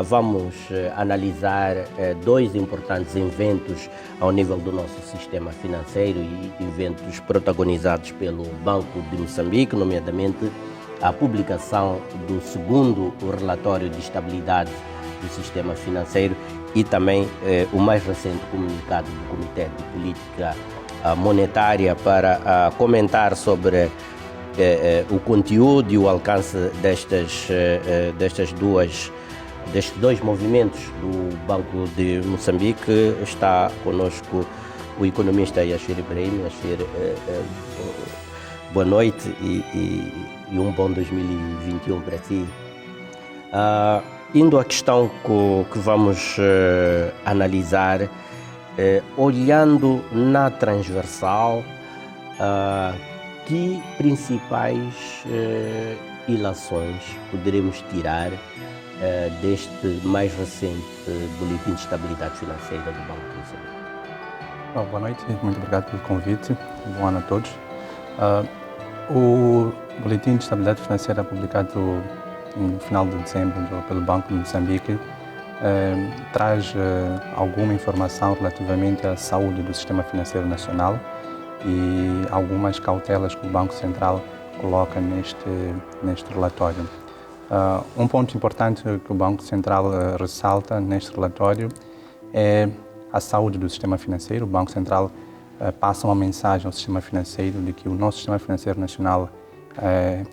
vamos analisar dois importantes eventos ao nível do nosso sistema financeiro e eventos protagonizados pelo Banco de Moçambique, nomeadamente a publicação do segundo relatório de estabilidade do sistema financeiro e também o mais recente comunicado do Comitê de Política Monetária para comentar sobre o conteúdo e o alcance destes dois movimentos do Banco de Moçambique. Está conosco o economista Yashir Ibrahim. Yashir, boa noite e um bom 2021 para ti. Indo à questão que vamos analisar, olhando na transversal, que principais ilações poderemos tirar deste mais recente Boletim de Estabilidade Financeira do Banco de Moçambique? Boa noite, muito obrigado pelo convite. Bom ano a todos. O Boletim de Estabilidade Financeira publicado no final de dezembro pelo Banco de Moçambique traz alguma informação relativamente à saúde do sistema financeiro nacional e algumas cautelas que o Banco Central coloca neste relatório. Um ponto importante que o Banco Central ressalta neste relatório é a saúde do sistema financeiro. O Banco Central passa uma mensagem ao sistema financeiro de que o nosso sistema financeiro nacional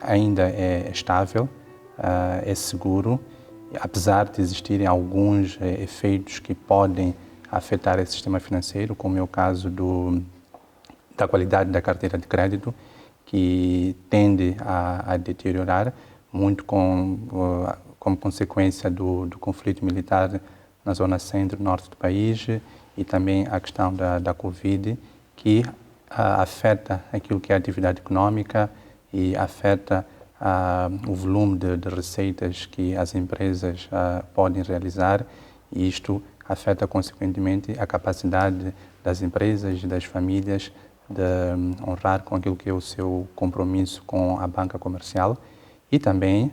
ainda é estável, é seguro, apesar de existirem alguns efeitos que podem afetar esse sistema financeiro, como é o caso da qualidade da carteira de crédito, que tende a deteriorar muito como consequência do conflito militar na zona centro-norte do país e também a questão da Covid, que afeta aquilo que é a atividade econômica e afeta o volume de receitas que as empresas podem realizar, e isto afeta consequentemente a capacidade das empresas e das famílias de honrar com aquilo que é o seu compromisso com a banca comercial e também,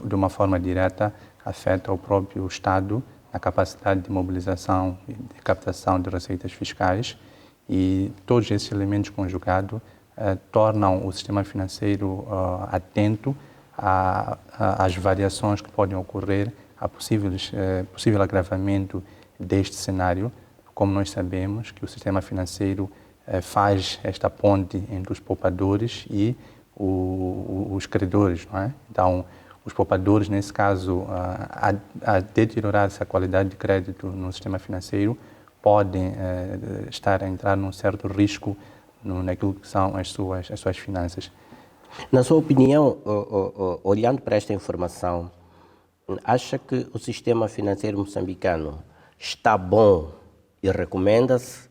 de uma forma direta, afeta o próprio Estado na capacidade de mobilização e de captação de receitas fiscais, e todos esses elementos conjugados tornam o sistema financeiro atento às variações que podem ocorrer, a possível agravamento deste cenário. Como nós sabemos que o sistema financeiro faz esta ponte entre os poupadores e os credores, não é? Então, os poupadores, nesse caso, a deteriorar-se a qualidade de crédito no sistema financeiro, podem estar a entrar num certo risco naquilo que são as suas finanças. Na sua opinião, olhando para esta informação, acha que o sistema financeiro moçambicano está bom e recomenda-se,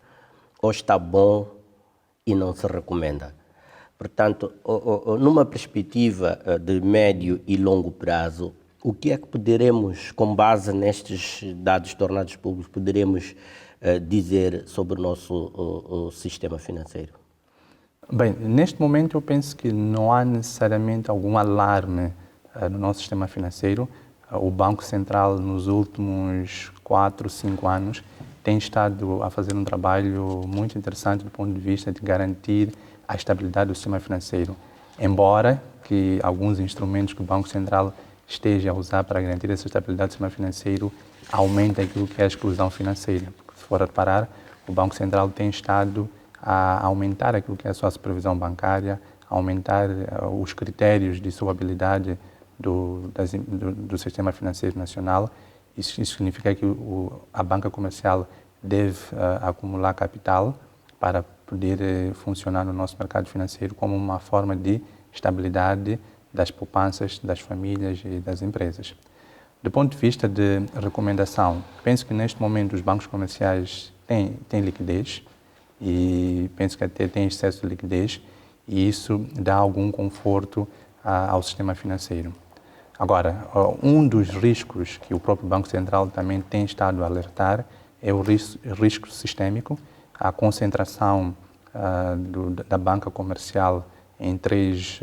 ou está bom e não se recomenda? Portanto, numa perspectiva de médio e longo prazo, o que é que poderemos, com base nestes dados tornados públicos, poderemos dizer sobre o nosso sistema financeiro? Bem, neste momento eu penso que não há necessariamente algum alarme no nosso sistema financeiro. O Banco Central, nos últimos 4, 5 anos, tem estado a fazer um trabalho muito interessante do ponto de vista de garantir a estabilidade do sistema financeiro. Embora que alguns instrumentos que o Banco Central esteja a usar para garantir essa estabilidade do sistema financeiro aumentem aquilo que é a exclusão financeira. Porque, se for a reparar, o Banco Central tem estado a aumentar aquilo que é a sua supervisão bancária, a aumentar os critérios de solvabilidade do sistema financeiro nacional. Isso significa que a banca comercial deve acumular capital para poder funcionar no nosso mercado financeiro como uma forma de estabilidade das poupanças das famílias e das empresas. Do ponto de vista de recomendação, penso que neste momento os bancos comerciais têm liquidez e penso que até têm excesso de liquidez, e isso dá algum conforto ao sistema financeiro. Agora, um dos riscos que o próprio Banco Central também tem estado a alertar é o risco sistêmico, a concentração da banca comercial em 3,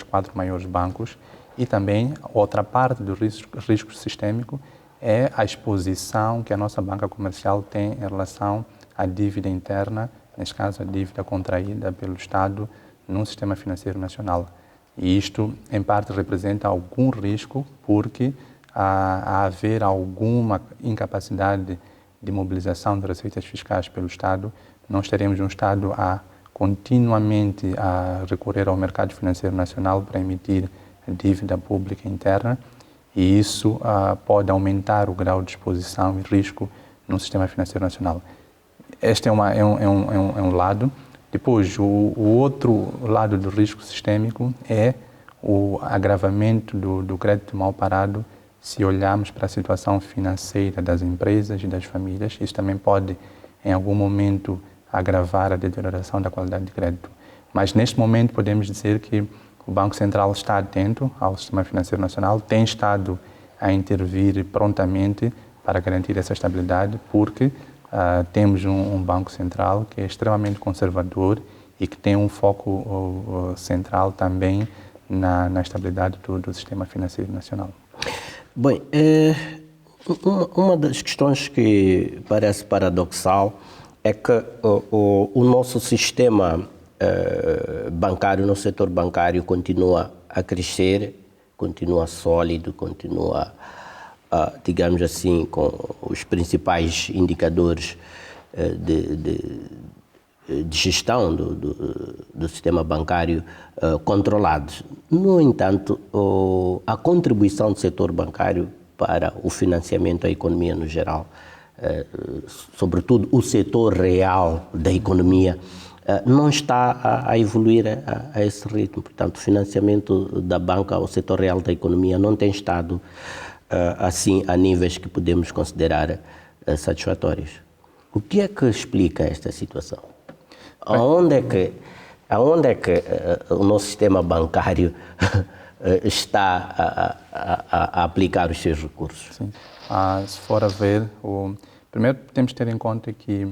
4 maiores bancos, E também, outra parte do risco sistêmico é a exposição que a nossa banca comercial tem em relação à dívida interna, neste caso a dívida contraída pelo Estado no sistema financeiro nacional. E isto, em parte, representa algum risco, porque a haver alguma incapacidade de mobilização de receitas fiscais pelo Estado, nós teremos um Estado a continuamente a recorrer ao mercado financeiro nacional para emitir dívida pública interna, e isso pode aumentar o grau de exposição e risco no sistema financeiro nacional. Este é um lado. Depois, o outro lado do risco sistêmico é o agravamento do crédito mal parado. Se olharmos para a situação financeira das empresas e das famílias, isso também pode, em algum momento, agravar a deterioração da qualidade de crédito. Mas, neste momento, podemos dizer que o Banco Central está atento ao sistema financeiro nacional, tem estado a intervir prontamente para garantir essa estabilidade, porque temos um Banco Central que é extremamente conservador e que tem um foco central também na estabilidade do sistema financeiro nacional. Bem, uma das questões que parece paradoxal é que o nosso sistema bancário, no setor bancário, continua a crescer, continua sólido, continua, digamos assim, com os principais indicadores de gestão do sistema bancário controlados. No entanto, a contribuição do setor bancário para o financiamento da economia no geral, sobretudo o setor real da economia, não está a evoluir a esse ritmo. Portanto, o financiamento da banca ao setor real da economia não tem estado assim a níveis que podemos considerar satisfatórios. O que é que explica esta situação? Aonde é que o nosso sistema bancário está a aplicar os seus recursos? Sim. Se for a ver, primeiro temos que ter em conta que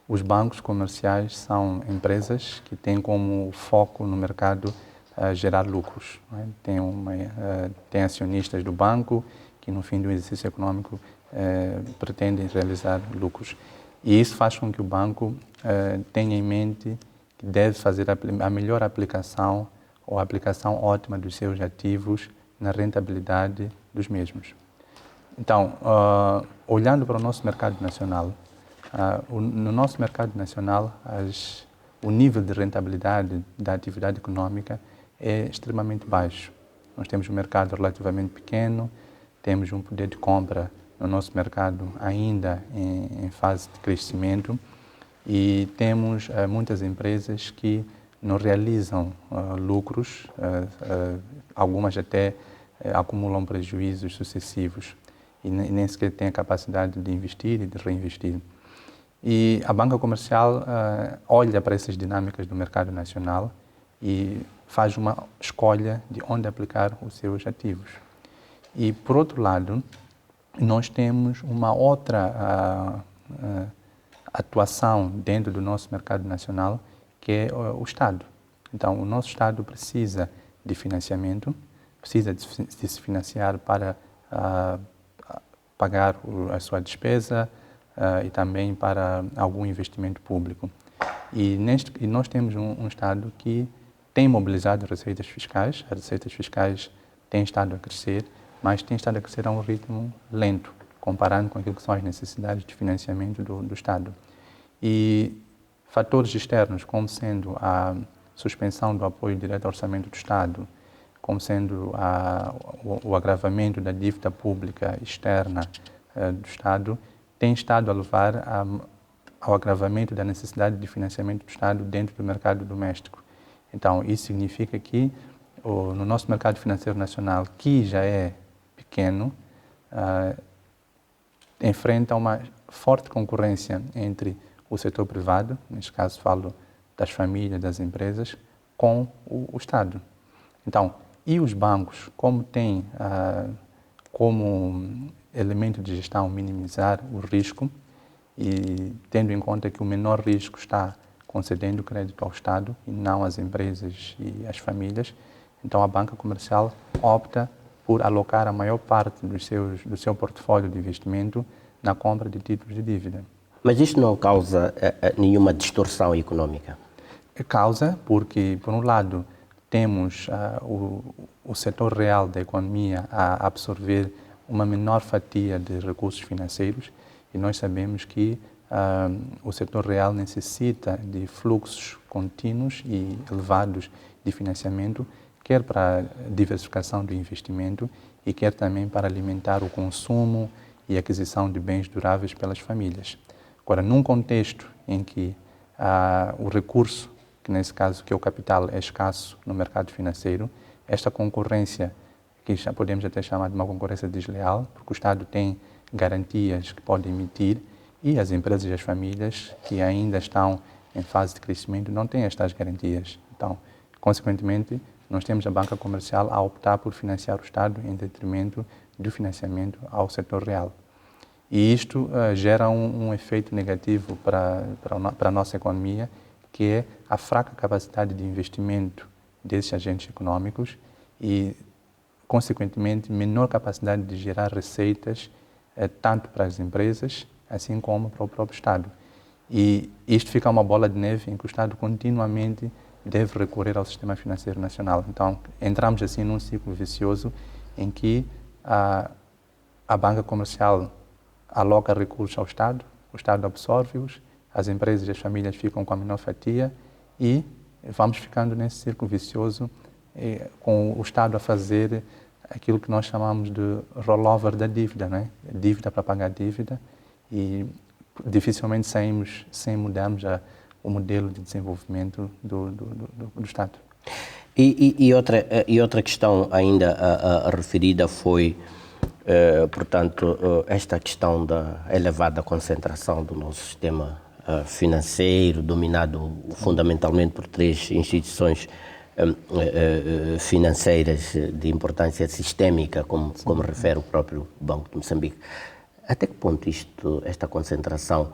os bancos comerciais são empresas que têm como foco no mercado gerar lucros. Né? Tem acionistas do banco que, no fim do exercício econômico, pretendem realizar lucros. E isso faz com que o banco tenha em mente que deve fazer a melhor aplicação ou a aplicação ótima dos seus ativos na rentabilidade dos mesmos. Então, olhando para o nosso mercado nacional, no nosso mercado nacional, o nível de rentabilidade da atividade econômica é extremamente baixo. Nós temos um mercado relativamente pequeno, temos um poder de compra no nosso mercado ainda em fase de crescimento e temos muitas empresas que não realizam lucros, algumas até acumulam prejuízos sucessivos e nem sequer têm a capacidade de investir e de reinvestir. E a banca comercial olha para essas dinâmicas do mercado nacional e faz uma escolha de onde aplicar os seus ativos. E, por outro lado, nós temos uma outra atuação dentro do nosso mercado nacional, que é o Estado. Então, o nosso Estado precisa de financiamento, precisa de se financiar para pagar a sua despesa e também para algum investimento público. E nós temos um Estado que tem mobilizado receitas fiscais, as receitas fiscais têm estado a crescer, mas têm estado a crescer a um ritmo lento, comparando com aquilo que são as necessidades de financiamento do Estado. E fatores externos, como sendo a suspensão do apoio direto ao orçamento do Estado, como sendo o agravamento da dívida pública externa do Estado, tem estado a levar ao agravamento da necessidade de financiamento do Estado dentro do mercado doméstico. Então, isso significa que no nosso mercado financeiro nacional, que já é pequeno, enfrenta uma forte concorrência entre o setor privado, neste caso falo das famílias, das empresas, com o Estado. Então, e os bancos, como têm como elemento de gestão minimizar o risco e tendo em conta que o menor risco está concedendo crédito ao Estado e não às empresas e às famílias, Então, a banca comercial opta por alocar a maior parte do seu portfólio de investimento na compra de títulos de dívida. Mas isto não causa nenhuma distorção econômica? Causa porque, por um lado, temos o setor real da economia a absorver uma menor fatia de recursos financeiros e nós sabemos que o setor real necessita de fluxos contínuos e elevados de financiamento, quer para a diversificação do investimento e quer também para alimentar o consumo e aquisição de bens duráveis pelas famílias. Agora, num contexto em que o recurso, que nesse caso que é o capital, é escasso no mercado financeiro, esta concorrência, que já podemos até chamar de uma concorrência desleal, porque o Estado tem garantias que pode emitir e as empresas e as famílias que ainda estão em fase de crescimento não têm estas garantias. Então, consequentemente, nós temos a banca comercial a optar por financiar o Estado em detrimento do financiamento ao setor real. E isto gera um efeito negativo para a nossa economia, que é a fraca capacidade de investimento desses agentes econômicos e, consequentemente, menor capacidade de gerar receitas tanto para as empresas, assim como para o próprio Estado. E isto fica uma bola de neve em que o Estado continuamente deve recorrer ao sistema financeiro nacional. Então, entramos assim num ciclo vicioso em que a banca comercial aloca recursos ao Estado, o Estado absorve-os, as empresas e as famílias ficam com a menor fatia e vamos ficando nesse círculo vicioso com o Estado a fazer aquilo que nós chamamos de rollover da dívida, né? Dívida para pagar dívida, e dificilmente saímos sem mudarmos o modelo de desenvolvimento do Estado. E outra questão ainda referida foi, portanto, esta questão da elevada concentração do nosso sistema financeiro, dominado fundamentalmente por três instituições financeiras de importância sistémica, como refere o próprio Banco de Moçambique. Até que ponto esta concentração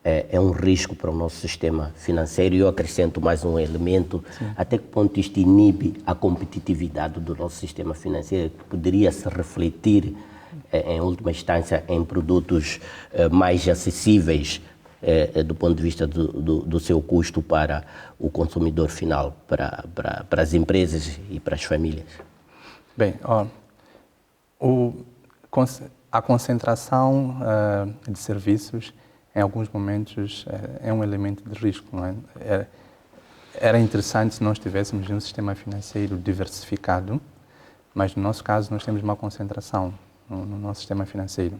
é um risco para o nosso sistema financeiro? E eu acrescento mais um elemento. Sim. Até que ponto isto inibe a competitividade do nosso sistema financeiro, que poderia se refletir, em última instância, em produtos mais acessíveis do ponto de vista do seu custo para o consumidor final, para as empresas e para as famílias? Bem, a concentração de serviços, em alguns momentos, é um elemento de risco, não é? Era interessante se nós tivéssemos um sistema financeiro diversificado, mas no nosso caso nós temos uma concentração no nosso sistema financeiro.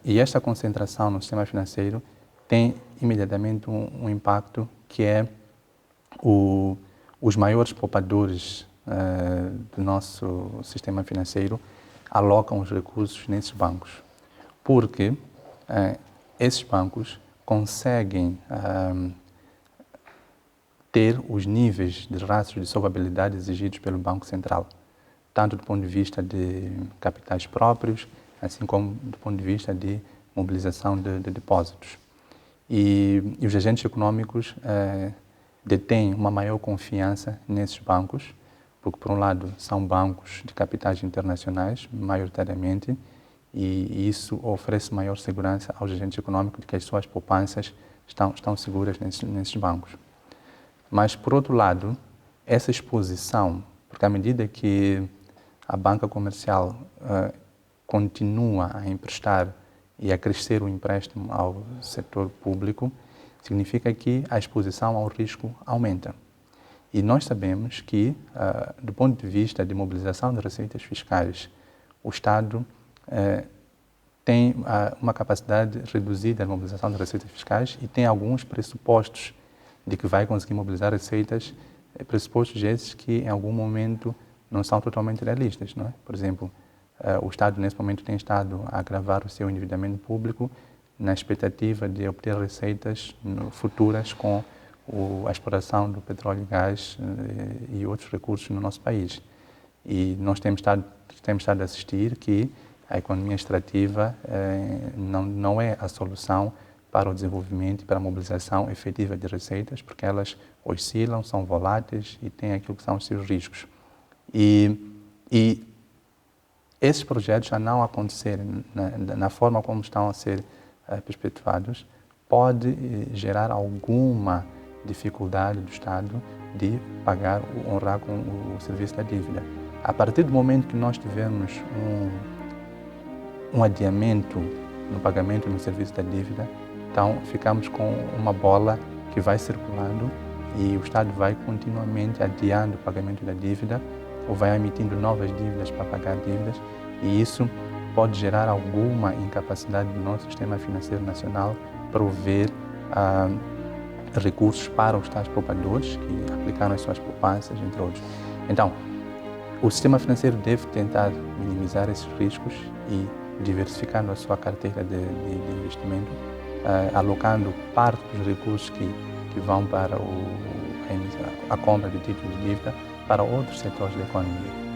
E esta concentração no sistema financeiro tem imediatamente um impacto que é os maiores poupadores do nosso sistema financeiro alocam os recursos nesses bancos, porque esses bancos conseguem ter os níveis de rastros de solvabilidade exigidos pelo Banco Central, tanto do ponto de vista de capitais próprios, assim como do ponto de vista de mobilização de depósitos. E os agentes econômicos detêm uma maior confiança nesses bancos, porque, por um lado, são bancos de capitais internacionais, maioritariamente, e isso oferece maior segurança aos agentes econômicos de que as suas poupanças estão seguras nesses bancos. Mas, por outro lado, essa exposição, porque à medida que a banca comercial continua a emprestar e a crescer o empréstimo ao setor público, significa que a exposição ao risco aumenta. E nós sabemos que, do ponto de vista de mobilização de receitas fiscais, o Estado tem uma capacidade reduzida de mobilização de receitas fiscais e tem alguns pressupostos de que vai conseguir mobilizar receitas, pressupostos esses que em algum momento não são totalmente realistas, não é? Por exemplo, o Estado nesse momento tem estado a agravar o seu endividamento público na expectativa de obter receitas futuras com a exploração do petróleo e gás e outros recursos no nosso país. E nós temos estado a assistir que a economia extrativa não é a solução para o desenvolvimento e para a mobilização efetiva de receitas, porque elas oscilam, são voláteis e têm aquilo que são os seus riscos. E esses projetos já não acontecerem na forma como estão a ser perspectivados, pode gerar alguma dificuldade do Estado de pagar, honrar com o serviço da dívida. A partir do momento que nós tivermos um adiamento no pagamento no serviço da dívida, então ficamos com uma bola que vai circulando e o Estado vai continuamente adiando o pagamento da dívida ou vai emitindo novas dívidas para pagar dívidas, e isso pode gerar alguma incapacidade do nosso sistema financeiro nacional prover recursos para os tais poupadores que aplicaram as suas poupanças, entre outros. Então, o sistema financeiro deve tentar minimizar esses riscos e diversificando a sua carteira de investimento, alocando parte dos recursos que vão para a compra de títulos de dívida para outros setores da economia.